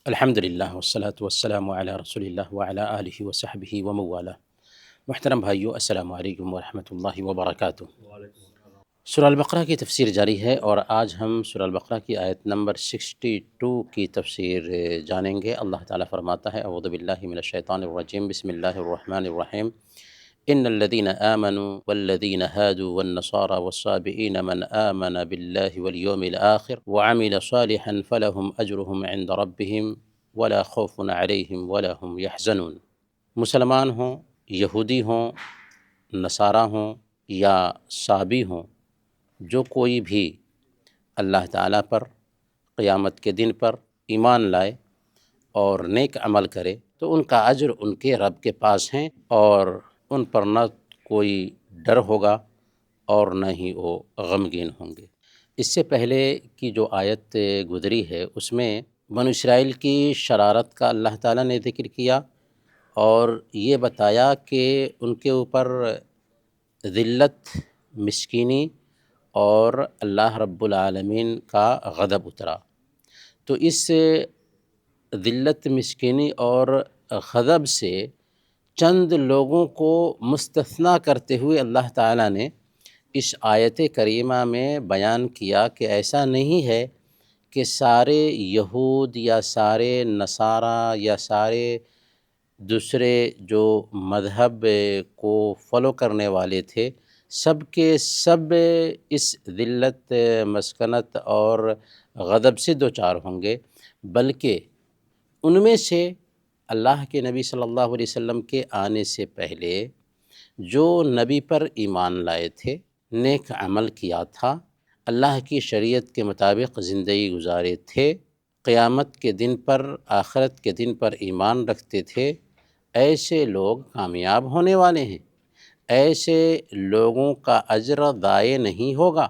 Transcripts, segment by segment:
الحمدللہ والصلاة والسلام علی رسول اللہ وعلی آلہ وصحبہ وموالہ۔ محترم بھائیو، السلام علیکم ورحمۃ اللہ وبرکاتہ۔ سورہ البقرہ کی تفسیر جاری ہے اور آج ہم سورہ البقرہ کی آیت نمبر 62 کی تفسیر جانیں گے۔ اللہ تعالیٰ فرماتا ہے اعوذ باللہ من الشیطان الرجیم، بسم اللہ الرحمن الرحیم۔ ان الذين آمنوا والذين هادوا والنصارى والصابئين من آمن بالله واليوم الآخر وعمل صالحا فلهم أجرهم عند ربهم ولا خوف عليهم ولا هم يحزنون۔ مسلمان ہوں، یہودی ہوں، نصارہ ہوں یا صابی ہوں، جو کوئی بھی اللہ تعالیٰ پر، قیامت کے دن پر ایمان لائے اور نیک عمل کرے تو ان کا اجر ان کے رب کے پاس ہیں، اور ان پر نہ کوئی ڈر ہوگا اور نہ ہی وہ غمگین ہوں گے۔ اس سے پہلے کی جو آیت گزری ہے اس میں بنو اسرائیل کی شرارت کا اللہ تعالیٰ نے ذکر کیا اور یہ بتایا کہ ان کے اوپر ذلت، مسکینی اور اللہ رب العالمین کا غضب اترا۔ تو اس ذلت، مسکینی اور غضب سے چند لوگوں کو مستثنیٰ کرتے ہوئے اللہ تعالیٰ نے اس آیت کریمہ میں بیان کیا کہ ایسا نہیں ہے کہ سارے یہود یا سارے نصارہ یا سارے دوسرے جو مذہب کو فالو کرنے والے تھے سب کے سب اس ذلت، مسکنت اور غضب سے دوچار ہوں گے، بلکہ ان میں سے اللہ کے نبی صلی اللہ علیہ وسلم کے آنے سے پہلے جو نبی پر ایمان لائے تھے، نیک عمل کیا تھا، اللہ کی شریعت کے مطابق زندگی گزارے تھے، قیامت کے دن پر، آخرت کے دن پر ایمان رکھتے تھے، ایسے لوگ کامیاب ہونے والے ہیں۔ ایسے لوگوں کا اجر ضائع نہیں ہوگا۔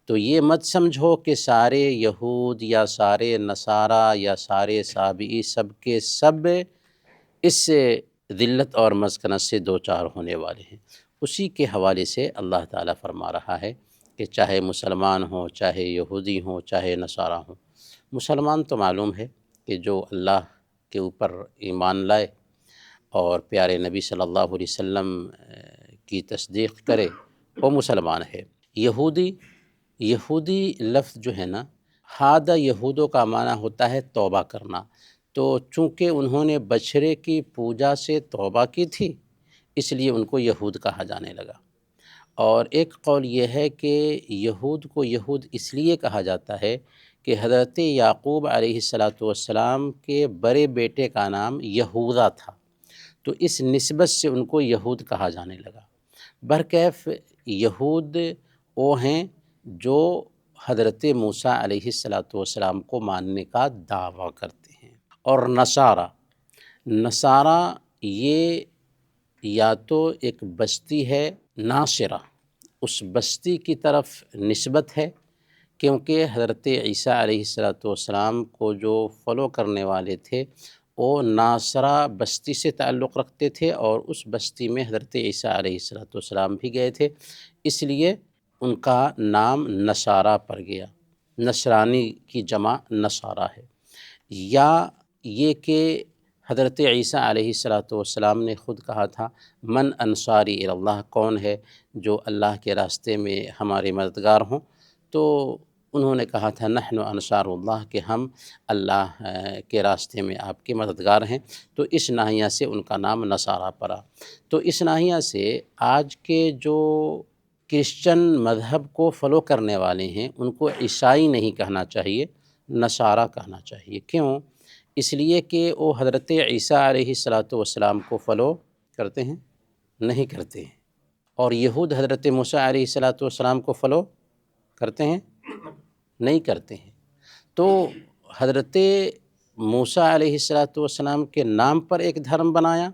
تو یہ مت سمجھو کہ سارے یہود یا سارے نصارہ یا سارے صابئی سب کے سب اس ذلت اور مسکنت سے دوچار ہونے والے ہیں۔ اسی کے حوالے سے اللہ تعالیٰ فرما رہا ہے کہ چاہے مسلمان ہوں، چاہے یہودی ہوں، چاہے نصارہ ہوں۔ مسلمان تو معلوم ہے کہ جو اللہ کے اوپر ایمان لائے اور پیارے نبی صلی اللہ علیہ وسلم کی تصدیق کرے وہ مسلمان ہے۔ یہودی لفظ جو ہے نا، ہادہ یہودوں کا معنی ہوتا ہے توبہ کرنا۔ تو چونکہ انہوں نے بچھڑے کی پوجا سے توبہ کی تھی اس لیے ان کو یہود کہا جانے لگا۔ اور ایک قول یہ ہے کہ یہود کو یہود اس لیے کہا جاتا ہے کہ حضرت یعقوب علیہ السلام کے بڑے بیٹے کا نام یہوذا تھا، تو اس نسبت سے ان کو یہود کہا جانے لگا۔ برکیف یہود وہ ہیں جو حضرت موسیٰ علیہ السلام کو ماننے کا دعویٰ کرتے ہیں۔ اور نصارہ یہ یا تو ایک بستی ہے ناصرہ، اس بستی کی طرف نسبت ہے کیونکہ حضرت عیسیٰ علیہ السلام کو جو فالو کرنے والے تھے وہ ناصرہ بستی سے تعلق رکھتے تھے اور اس بستی میں حضرت عیسیٰ علیہ السلام بھی گئے تھے، اس لیے ان کا نام نصارہ پڑ گیا۔ نصرانی کی جمع نصارہ ہے۔ یا یہ کہ حضرت عیسیٰ علیہ السلام نے خود کہا تھا من انصاری الی اللہ، کون ہے جو اللہ کے راستے میں ہمارے مددگار ہوں، تو انہوں نے کہا تھا نحن انصار اللہ، کہ ہم اللہ کے راستے میں آپ کے مددگار ہیں، تو اس ناحیہ سے ان کا نام نصارہ پڑا۔ تو اس ناحیہ سے آج کے جو کرسچن مذہب کو فالو کرنے والے ہیں ان کو عیسائی نہیں کہنا چاہیے، نصارہ کہنا چاہیے۔ کیوں؟ اس لیے کہ وہ حضرت عیسیٰ علیہ السلام کو فالو کرتے ہیں؟ نہیں کرتے ہیں۔ اور یہود حضرت موسیٰ علیہ السلام کو فالو کرتے ہیں؟ نہیں کرتے ہیں۔ تو حضرت موسیٰ علیہ السلام کے نام پر ایک دھرم بنایا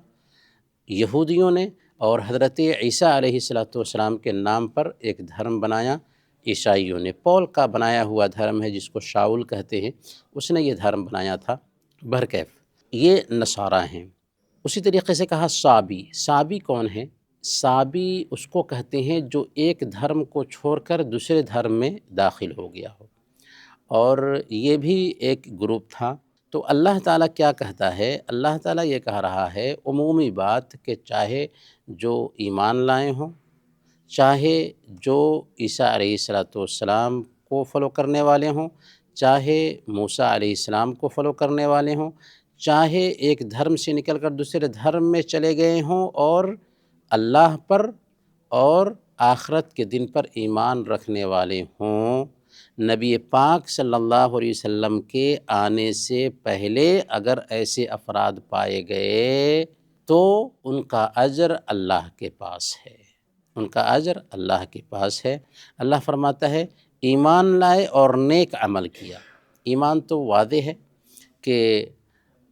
یہودیوں نے، اور حضرت عیسیٰ علیہ السلام کے نام پر ایک دھرم بنایا عیسائیوں نے۔ پول کا بنایا ہوا دھرم ہے جس کو شاول کہتے ہیں، اس نے یہ دھرم بنایا تھا۔ برکیف یہ نصارہ ہیں۔ اسی طریقے سے کہا صابی کون ہے؟ صابی اس کو کہتے ہیں جو ایک دھرم کو چھوڑ کر دوسرے دھرم میں داخل ہو گیا ہو، اور یہ بھی ایک گروپ تھا۔ تو اللہ تعالیٰ کیا کہتا ہے؟ اللہ تعالیٰ یہ کہہ رہا ہے عمومی بات کہ چاہے جو ایمان لائے ہوں، چاہے جو عیسیٰ علیہ السلام کو فالو کرنے والے ہوں، چاہے موسیٰ علیہ السلام کو فالو کرنے والے ہوں، چاہے ایک دھرم سے نکل کر دوسرے دھرم میں چلے گئے ہوں اور اللہ پر اور آخرت کے دن پر ایمان رکھنے والے ہوں، نبی پاک صلی اللہ علیہ وسلم کے آنے سے پہلے اگر ایسے افراد پائے گئے تو ان کا اجر اللہ کے پاس ہے، ان کا اجر اللہ کے پاس ہے۔ اللہ فرماتا ہے ایمان لائے اور نیک عمل کیا۔ ایمان تو واضح ہے کہ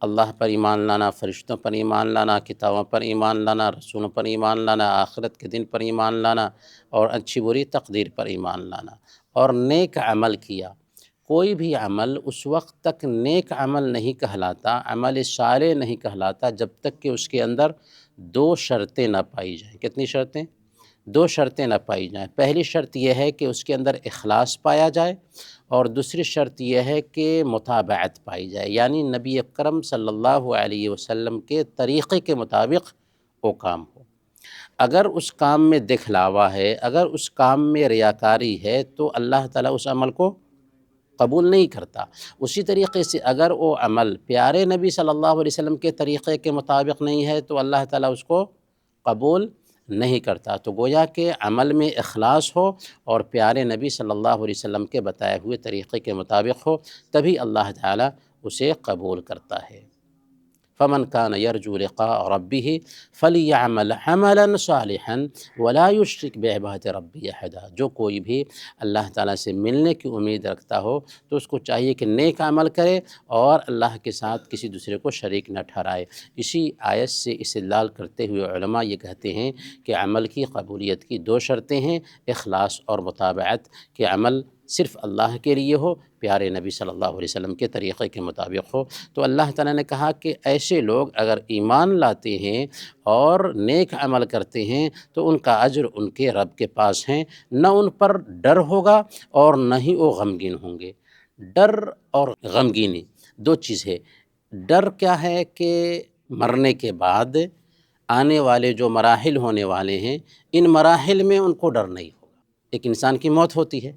اللہ پر ایمان لانا، فرشتوں پر ایمان لانا، کتابوں پر ایمان لانا، رسولوں پر ایمان لانا، آخرت کے دن پر ایمان لانا اور اچھی بری تقدیر پر ایمان لانا، اور نیک عمل کیا۔ کوئی بھی عمل اس وقت تک نیک عمل نہیں کہلاتا، عمل صالح نہیں کہلاتا جب تک کہ اس کے اندر دو شرطیں نہ پائی جائیں۔ کتنی شرطیں؟ دو شرطیں نہ پائی جائیں۔ پہلی شرط یہ ہے کہ اس کے اندر اخلاص پایا جائے، اور دوسری شرط یہ ہے کہ متابعت پائی جائے، یعنی نبی اکرم صلی اللہ علیہ وسلم کے طریقے کے مطابق وہ کام ہو۔ اگر اس کام میں دکھلاوا ہے، اگر اس کام میں ریاکاری ہے تو اللہ تعالیٰ اس عمل کو قبول نہیں کرتا۔ اسی طریقے سے اگر وہ عمل پیارے نبی صلی اللہ علیہ وسلم کے طریقے کے مطابق نہیں ہے تو اللہ تعالیٰ اس کو قبول نہیں کرتا۔ تو گویا کہ عمل میں اخلاص ہو اور پیارے نبی صلی اللہ علیہ وسلم کے بتائے ہوئے طریقے کے مطابق ہو، تبھی اللہ تعالیٰ اسے قبول کرتا ہے۔ فمن كان يرجو لقاء ربه فليعمل عملا صالحا ولا يشرك بعبادة ربه احدا۔ جو کوئی بھی اللہ تعالیٰ سے ملنے کی امید رکھتا ہو تو اس کو چاہیے کہ نیک عمل کرے اور اللہ کے ساتھ کسی دوسرے کو شریک نہ ٹھہرائے۔ اسی آیت سے استدلال کرتے ہوئے علماء یہ کہتے ہیں کہ عمل کی قبولیت کی دو شرطیں ہیں، اخلاص اور متابعت، کہ عمل صرف اللہ کے لیے ہو، پیارے نبی صلی اللہ علیہ وسلم کے طریقے کے مطابق ہو۔ تو اللہ تعالیٰ نے کہا کہ ایسے لوگ اگر ایمان لاتے ہیں اور نیک عمل کرتے ہیں تو ان کا اجر ان کے رب کے پاس ہیں، نہ ان پر ڈر ہوگا اور نہ ہی وہ غمگین ہوں گے۔ ڈر اور غمگینی دو چیز ہے۔ ڈر کیا ہے کہ مرنے کے بعد آنے والے جو مراحل ہونے والے ہیں، ان مراحل میں ان کو ڈر نہیں ہوگا۔ ایک انسان کی موت ہوتی ہے،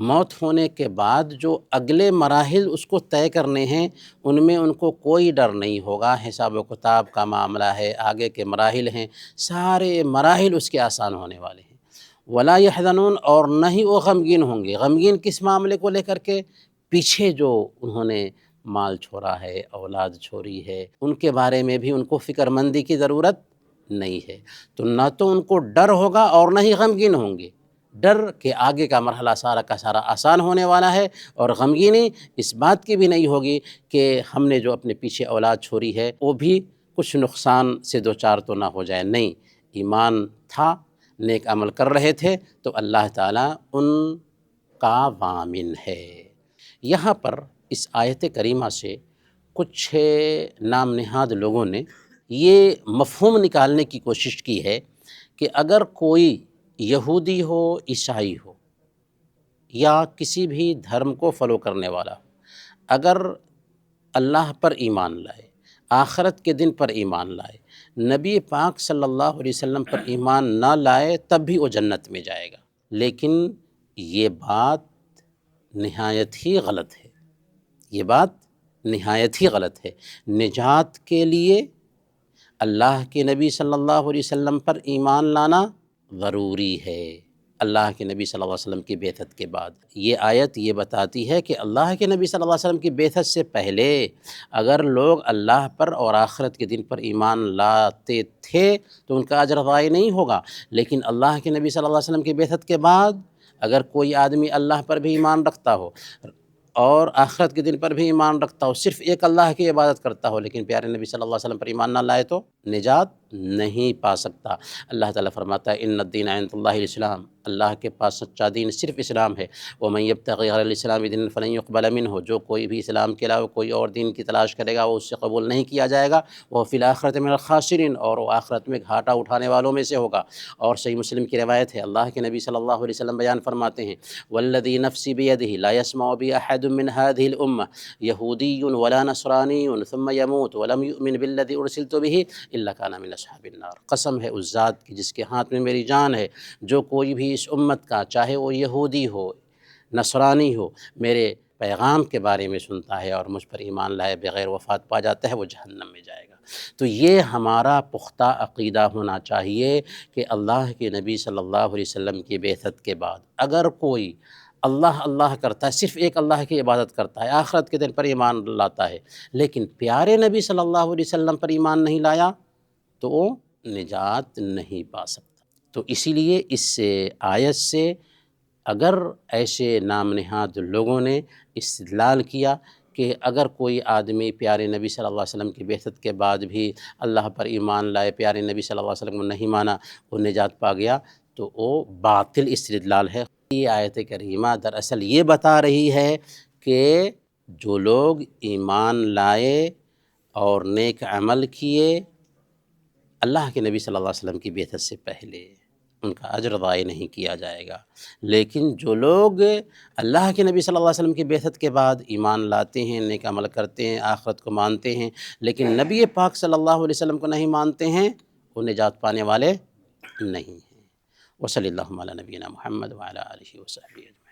موت ہونے کے بعد جو اگلے مراحل اس کو طے کرنے ہیں ان میں ان کو کوئی ڈر نہیں ہوگا۔ حساب و کتاب کا معاملہ ہے، آگے کے مراحل ہیں، سارے مراحل اس کے آسان ہونے والے ہیں۔ ولا يحزنون، اور نہ ہی وہ غمگین ہوں گے۔ غمگین کس معاملے کو لے کر کے؟ پیچھے جو انہوں نے مال چھوڑا ہے، اولاد چھوڑی ہے، ان کے بارے میں بھی ان کو فکر مندی کی ضرورت نہیں ہے۔ تو نہ تو ان کو ڈر ہوگا اور نہ ہی غمگین ہوں گے۔ ڈر کہ آگے کا مرحلہ سارا کا سارا آسان ہونے والا ہے، اور غمگینی اس بات کی بھی نہیں ہوگی کہ ہم نے جو اپنے پیچھے اولاد چھوڑی ہے وہ بھی کچھ نقصان سے دوچار تو نہ ہو جائے۔ نہیں، ایمان تھا، نیک عمل کر رہے تھے تو اللہ تعالیٰ ان کا ضامن ہے۔ یہاں پر اس آیت کریمہ سے کچھ نام نہاد لوگوں نے یہ مفہوم نکالنے کی کوشش کی ہے کہ اگر کوئی یہودی ہو، عیسائی ہو، یا کسی بھی دھرم کو فالو کرنے والا ہو، اگر اللہ پر ایمان لائے، آخرت کے دن پر ایمان لائے، نبی پاک صلی اللہ علیہ وسلم پر ایمان نہ لائے، تب بھی وہ جنت میں جائے گا۔ لیکن یہ بات نہایت ہی غلط ہے، یہ بات نہایت ہی غلط ہے۔ نجات کے لیے اللہ کے نبی صلی اللہ علیہ وسلم پر ایمان لانا ضروری ہے۔ اللہ کے نبی صلی اللہ علیہ وسلم کی بعثت کے بعد یہ آیت یہ بتاتی ہے کہ اللہ کے نبی صلی اللہ علیہ وسلم کی بعثت سے پہلے اگر لوگ اللہ پر اور آخرت کے دن پر ایمان لاتے تھے تو ان کا اجر ضائع نہیں ہوگا، لیکن اللہ کے نبی صلی اللہ علیہ وسلم کی بعثت کے بعد اگر کوئی آدمی اللہ پر بھی ایمان رکھتا ہو اور آخرت کے دن پر بھی ایمان رکھتا ہو، صرف ایک اللہ کی عبادت کرتا ہو، لیکن پیارے نبی صلی اللہ علیہ وسلم پر ایمان نہ لائے تو نجات نہیں پا سکتا۔ اللہ تعالیٰ فرماتا ہے ان الدین عند اللہ الاسلام، اللہ کے پاس سچا دین صرف اسلام ہے۔ ومن یبتغی غیر الاسلام دینا فلن یقبل منہ، جو کوئی بھی اسلام کے علاوہ کوئی اور دین کی تلاش کرے گا وہ اس سے قبول نہیں کیا جائے گا۔ وہ فی الآخرۃ من الخاسرین، اور وہ آخرت میں گھاٹا اٹھانے والوں میں سے ہوگا۔ اور صحیح مسلم کی روایت ہے، اللہ کے نبی صلی اللہ علیہ وسلم بیان فرماتے ہیں والذی نفسی بیدہ لا یسمع بی احد من هذه الامہ یہودی ولا نصرانی ثم یموت ولم یؤمن بالذی ارسلت به الا کان من اصحاب النار۔ قسم ہے اس ذات کی جس کے ہاتھ میں میری جان ہے، جو کوئی بھی اس امت کا، چاہے وہ یہودی ہو نصرانی ہو، میرے پیغام کے بارے میں سنتا ہے اور مجھ پر ایمان لائے بغیر وفات پا جاتا ہے، وہ جہنم میں جائے گا۔ تو یہ ہمارا پختہ عقیدہ ہونا چاہیے کہ اللہ کے نبی صلی اللہ علیہ وسلم کی بعثت کے بعد اگر کوئی اللہ اللہ کرتا ہے، صرف ایک اللہ کی عبادت کرتا ہے، آخرت کے دن پر ایمان لاتا ہے، لیکن پیارے نبی صلی اللہ علیہ وسلم پر ایمان نہیں لایا تو وہ نجات نہیں پا سکتا۔ تو اسی لیے اس آیت سے اگر ایسے نام نہاد لوگوں نے استدلال کیا کہ اگر کوئی آدمی پیارے نبی صلی اللہ علیہ وسلم کی بعثت کے بعد بھی اللہ پر ایمان لائے، پیارے نبی صلی اللہ علیہ وسلم کو نہیں مانا، وہ نجات پا گیا، تو وہ باطل استدلال ہے۔ یہ آیت کریمہ دراصل یہ بتا رہی ہے کہ جو لوگ ایمان لائے اور نیک عمل کیے اللہ کے نبی صلی اللہ علیہ وسلم کی بعثت سے پہلے، ان کا اجر ضائع نہیں کیا جائے گا، لیکن جو لوگ اللہ کے نبی صلی اللہ علیہ وسلم کی بعثت کے بعد ایمان لاتے ہیں، نیک عمل کرتے ہیں، آخرت کو مانتے ہیں، لیکن نبی پاک صلی اللہ علیہ وسلم کو نہیں مانتے ہیں، وہ نجات پانے والے نہیں ہیں۔ وصلی اللہ علی نبینا محمد وعلی آلہ وصحبہ اجمعین۔